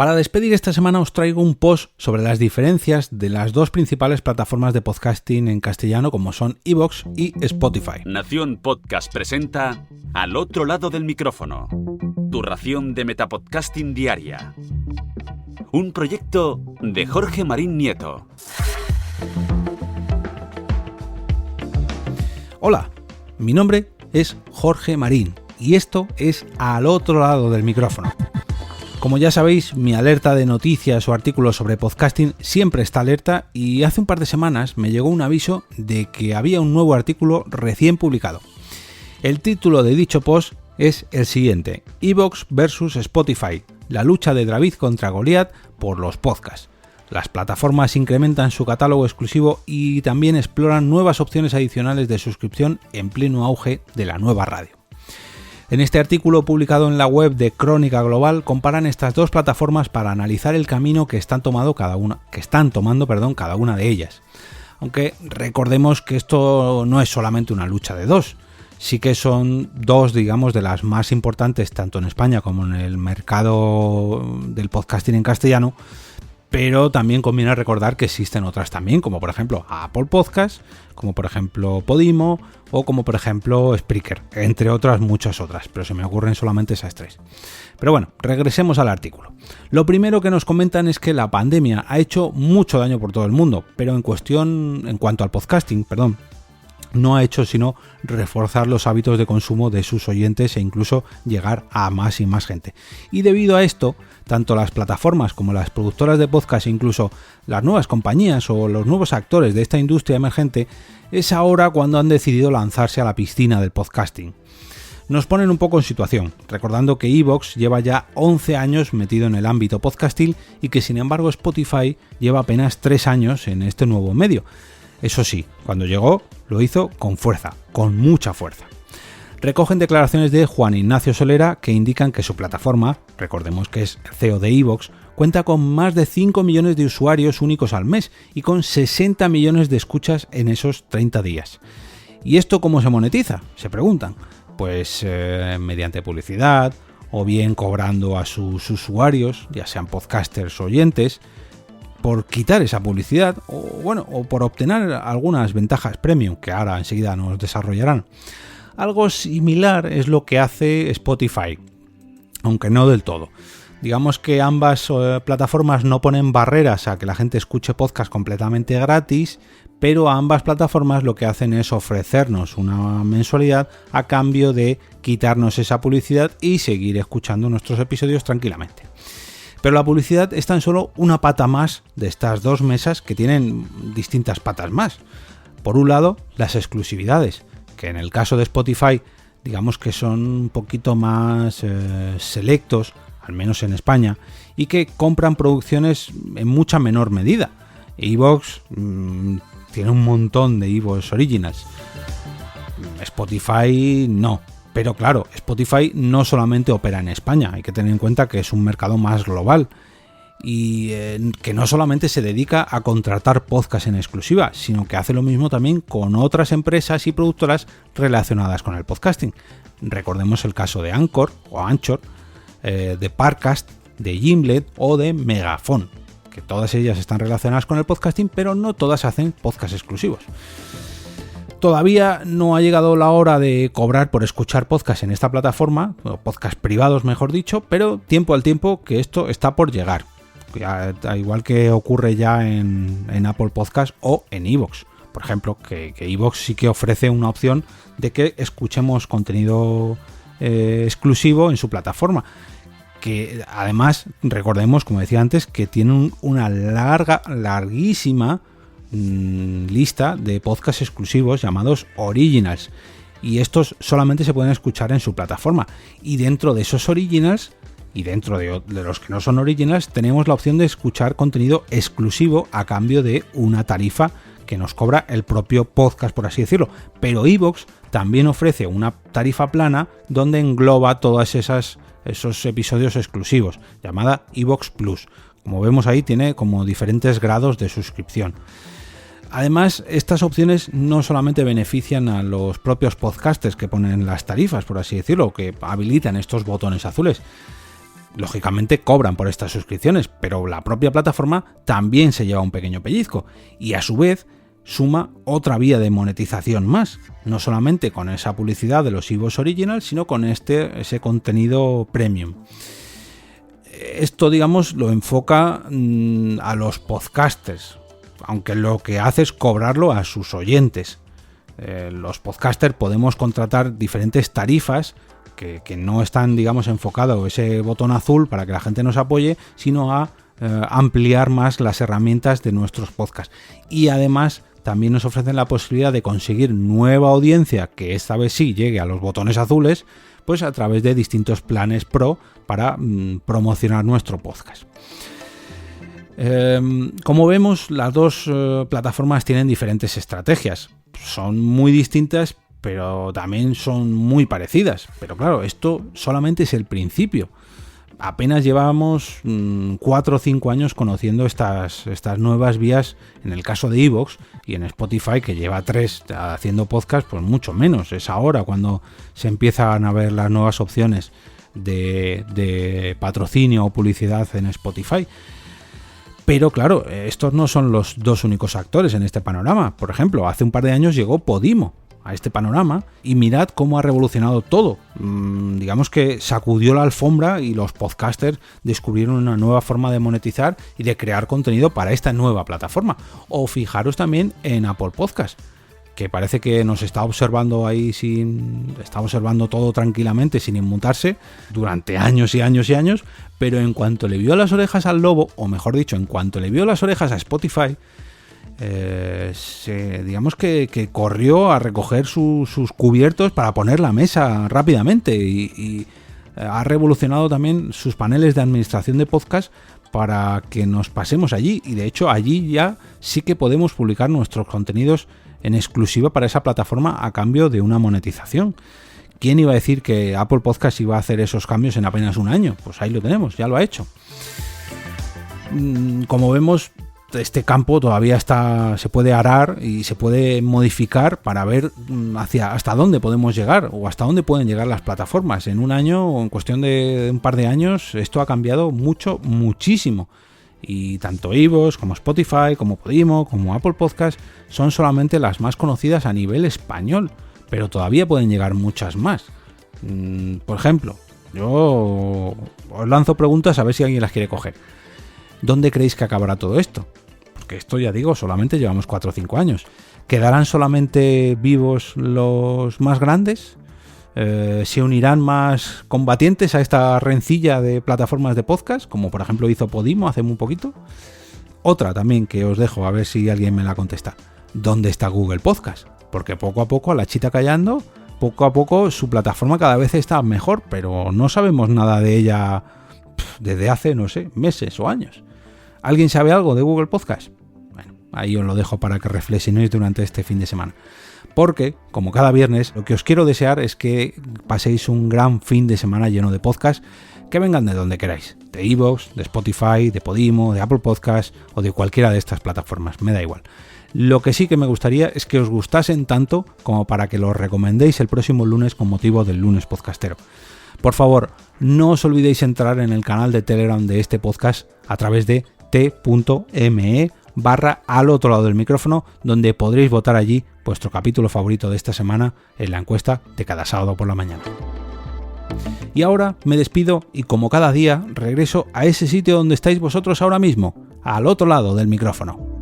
Para despedir esta semana os traigo un post sobre las diferencias de las dos principales plataformas de podcasting en castellano como son iVoox y Spotify. Nación Podcast presenta Al otro lado del micrófono, tu ración de metapodcasting diaria. Un proyecto de Jorge Marín Nieto. Hola, mi nombre es Jorge Marín y esto es Al otro lado del micrófono. Como ya sabéis, mi alerta de noticias o artículos sobre podcasting siempre está alerta y hace un par de semanas me llegó un aviso de que había un nuevo artículo recién publicado. El título de dicho post es el siguiente: iVoox versus Spotify, la lucha de David contra Goliat por los podcasts. Las plataformas incrementan su catálogo exclusivo y también exploran nuevas opciones adicionales de suscripción en pleno auge de la nueva radio. En este artículo publicado en la web de Crónica Global comparan estas dos plataformas para analizar el camino que están tomando cada una de ellas. Aunque recordemos que esto no es solamente una lucha de dos, sí que son dos, digamos, de las más importantes tanto en España como en el mercado del podcasting en castellano, pero también conviene recordar que existen otras también, como por ejemplo Apple Podcast, como por ejemplo Podimo o como por ejemplo Spreaker, entre otras muchas otras, pero se me ocurren solamente esas tres. Pero bueno, regresemos al artículo. Lo primero que nos comentan es que la pandemia ha hecho mucho daño por todo el mundo, pero en cuanto al podcasting, no ha hecho sino reforzar los hábitos de consumo de sus oyentes e incluso llegar a más y más gente. Y debido a esto, tanto las plataformas como las productoras de podcast e incluso las nuevas compañías o los nuevos actores de esta industria emergente es ahora cuando han decidido lanzarse a la piscina del podcasting. Nos ponen un poco en situación, recordando que iVoox lleva ya 11 años metido en el ámbito podcastil y que sin embargo Spotify lleva apenas 3 años en este nuevo medio. Eso sí, cuando llegó lo hizo con fuerza, con mucha fuerza. Recogen declaraciones de Juan Ignacio Solera que indican que su plataforma, recordemos que es CEO de iVoox, cuenta con más de 5 millones de usuarios únicos al mes y con 60 millones de escuchas en esos 30 días. ¿Y esto cómo se monetiza?, se preguntan. Pues mediante publicidad o bien cobrando a sus usuarios, ya sean podcasters o oyentes, por quitar esa publicidad o por obtener algunas ventajas premium que ahora enseguida nos desarrollarán. Algo similar es lo que hace Spotify, aunque no del todo. Digamos que ambas plataformas no ponen barreras a que la gente escuche podcast completamente gratis, pero ambas plataformas lo que hacen es ofrecernos una mensualidad a cambio de quitarnos esa publicidad y seguir escuchando nuestros episodios tranquilamente. Pero la publicidad es tan solo una pata más de estas dos mesas que tienen distintas patas más. Por un lado, las exclusividades, que en el caso de Spotify, digamos que son un poquito más selectos, al menos en España, y que compran producciones en mucha menor medida. iVoox tiene un montón de iVoox Originals. Spotify no. Pero claro, Spotify no solamente opera en España, hay que tener en cuenta que es un mercado más global y que no solamente se dedica a contratar podcasts en exclusiva, sino que hace lo mismo también con otras empresas y productoras relacionadas con el podcasting. Recordemos el caso de Anchor, de Parcast, de Gimlet o de Megafon, que todas ellas están relacionadas con el podcasting, pero no todas hacen podcasts exclusivos. Todavía no ha llegado la hora de cobrar por escuchar podcasts en esta plataforma, o podcasts privados mejor dicho, pero tiempo al tiempo que esto está por llegar, igual que ocurre ya en Apple Podcast o en iVoox. Por ejemplo, que iVoox sí que ofrece una opción de que escuchemos contenido exclusivo en su plataforma, que además recordemos, como decía antes, que tiene una larguísima lista de podcasts exclusivos llamados Originals, y estos solamente se pueden escuchar en su plataforma, y dentro de esos Originals y dentro de los que no son Originals tenemos la opción de escuchar contenido exclusivo a cambio de una tarifa que nos cobra el propio podcast, por así decirlo. Pero iVoox también ofrece una tarifa plana donde engloba todos esos episodios exclusivos, llamada iVoox Plus. Como vemos ahí tiene como diferentes grados de suscripción. Además, estas opciones no solamente benefician a los propios podcasters que ponen las tarifas, por así decirlo, que habilitan estos botones azules. lógicamente cobran por estas suscripciones, pero la propia plataforma también se lleva un pequeño pellizco y a su vez suma otra vía de monetización más, no solamente con esa publicidad de los iVoox Originals, sino con ese contenido premium. Esto, digamos, lo enfoca a los podcasters, aunque lo que hace es cobrarlo a sus oyentes. Los podcasters podemos contratar diferentes tarifas que no están, digamos, enfocado ese botón azul para que la gente nos apoye, sino a ampliar más las herramientas de nuestros podcasts. Y además también nos ofrecen la posibilidad de conseguir nueva audiencia, que esta vez sí llegue a los botones azules, pues a través de distintos planes pro para promocionar nuestro podcast. Como vemos, las dos plataformas tienen diferentes estrategias. Son muy distintas, pero también son muy parecidas. Pero claro, esto solamente es el principio. Apenas llevamos 4 o 5 años conociendo estas nuevas vías, en el caso de iVoox, y en Spotify, que lleva 3 haciendo podcast, pues mucho menos. Es ahora cuando se empiezan a ver las nuevas opciones de patrocinio o publicidad en Spotify. Pero claro, estos no son los dos únicos actores en este panorama. Por ejemplo, hace un par de años llegó Podimo a este panorama y mirad cómo ha revolucionado todo. Digamos que sacudió la alfombra y los podcasters descubrieron una nueva forma de monetizar y de crear contenido para esta nueva plataforma. O fijaros también en Apple Podcast, que parece que nos está observando ahí está observando todo tranquilamente sin inmutarse durante años y años y años, pero en cuanto le vio las orejas al lobo, o mejor dicho, en cuanto le vio las orejas a Spotify, digamos que corrió a recoger sus cubiertos para poner la mesa rápidamente y ha revolucionado también sus paneles de administración de podcast para que nos pasemos allí, y de hecho allí ya sí que podemos publicar nuestros contenidos en exclusiva para esa plataforma a cambio de una monetización. ¿Quién iba a decir que Apple Podcast iba a hacer esos cambios en apenas un año? Pues ahí lo tenemos, ya lo ha hecho. Como vemos, este campo todavía se puede arar y se puede modificar para ver hasta dónde podemos llegar o hasta dónde pueden llegar las plataformas. En un año o en cuestión de un par de años esto ha cambiado muchísimo. Y tanto iVoox como Spotify, como Podimo, como Apple Podcast son solamente las más conocidas a nivel español, pero todavía pueden llegar muchas más. Por ejemplo, yo os lanzo preguntas a ver si alguien las quiere coger. ¿Dónde creéis que acabará todo esto? Porque esto, ya digo, solamente llevamos 4 o 5 años. ¿Quedarán solamente vivos los más grandes? ¿Se unirán más combatientes a esta rencilla de plataformas de podcast, como por ejemplo hizo Podimo hace muy poquito? Otra también que os dejo, a ver si alguien me la contesta. ¿Dónde está Google Podcast? Porque poco a poco, a la chita callando, poco a poco su plataforma cada vez está mejor, pero no sabemos nada de ella desde hace, no sé, meses o años. ¿Alguien sabe algo de Google Podcast? Bueno, ahí os lo dejo para que reflexionéis durante este fin de semana. Porque, como cada viernes, lo que os quiero desear es que paséis un gran fin de semana lleno de podcasts que vengan de donde queráis. De iVoox, de Spotify, de Podimo, de Apple Podcast o de cualquiera de estas plataformas, me da igual. Lo que sí que me gustaría es que os gustasen tanto como para que los recomendéis el próximo lunes con motivo del lunes podcastero. Por favor, no os olvidéis entrar en el canal de Telegram de este podcast a través de t.me/al otro lado del micrófono, donde podréis votar allí vuestro capítulo favorito de esta semana en la encuesta de cada sábado por la mañana. Y ahora me despido y, como cada día, regreso a ese sitio donde estáis vosotros ahora mismo, al otro lado del micrófono.